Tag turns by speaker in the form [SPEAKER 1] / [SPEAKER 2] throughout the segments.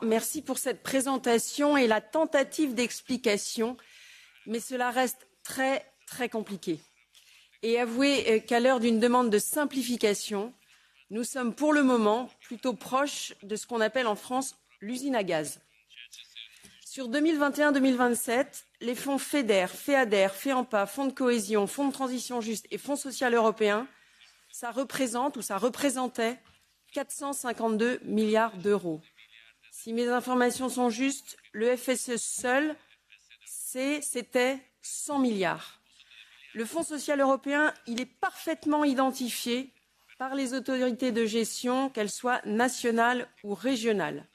[SPEAKER 1] Merci pour cette présentation et la tentative d'explication, mais cela reste très compliqué. Et avouez qu'à l'heure d'une demande de simplification, nous sommes pour le moment plutôt proches de ce qu'on appelle en France l'usine à gaz. Sur 2021-2027, les fonds FEDER, FEADER, FEAMPA, Fonds de cohésion, Fonds de transition juste et Fonds social européen, ça représentait 452 milliards d'euros. Si mes informations sont justes, le FSE seul, c'était 100 milliards. Le Fonds social européen, il est parfaitement identifié par les autorités de gestion, qu'elles soient nationales ou régionales.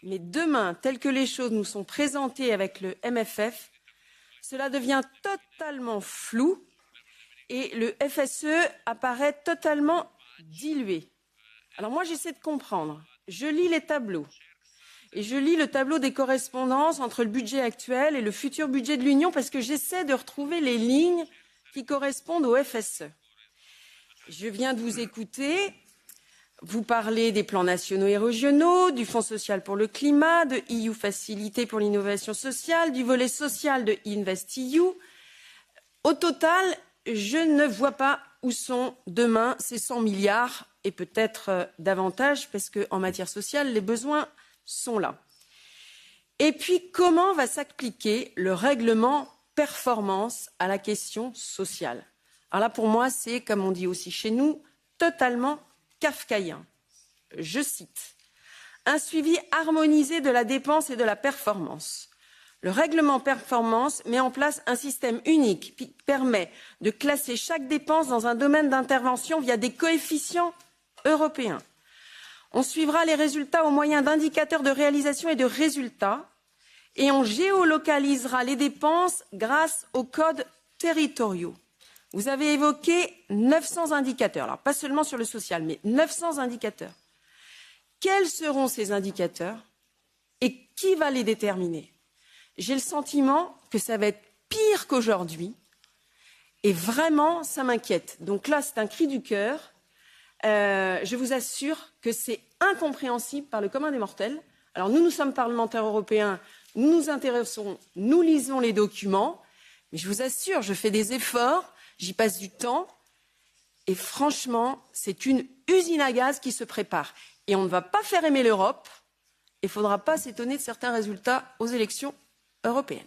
[SPEAKER 1] Mais demain, tel que les choses nous sont présentées avec le MFF, cela devient totalement flou et le FSE apparaît totalement dilué. Alors moi, j'essaie de comprendre. Je lis les tableaux et je lis le tableau des correspondances entre le budget actuel et le futur budget de l'Union parce que j'essaie de retrouver les lignes qui correspondent au FSE. Je viens de vous écouter. Vous parlez des plans nationaux et régionaux, du Fonds social pour le climat, de EU Facilité pour l'innovation sociale, du volet social de InvestEU. Au total, je ne vois pas où sont demain ces 100 milliards et peut-être davantage parce qu'en matière sociale, les besoins sont là. Et puis, comment va s'appliquer le règlement performance à la question sociale? Alors là, pour moi, c'est, comme on dit aussi chez nous, totalement kafkaïen. Je cite « Un suivi harmonisé de la dépense et de la performance. Le règlement performance met en place un système unique qui permet de classer chaque dépense dans un domaine d'intervention via des coefficients européens. On suivra les résultats au moyen d'indicateurs de réalisation et de résultats et on géolocalisera les dépenses grâce aux codes territoriaux. » Vous avez évoqué 900 indicateurs, alors pas seulement sur le social, mais 900 indicateurs. Quels seront ces indicateurs et qui va les déterminer? J'ai le sentiment que ça va être pire qu'aujourd'hui et vraiment, ça m'inquiète. Donc là, c'est un cri du cœur. Je vous assure que c'est incompréhensible par le commun des mortels. Alors nous sommes parlementaires européens, nous nous intéressons, nous lisons les documents, mais je vous assure, je fais des efforts. J'y passe du temps et franchement, c'est une usine à gaz qui se prépare. Et on ne va pas faire aimer l'Europe. Il ne faudra pas s'étonner de certains résultats aux élections européennes.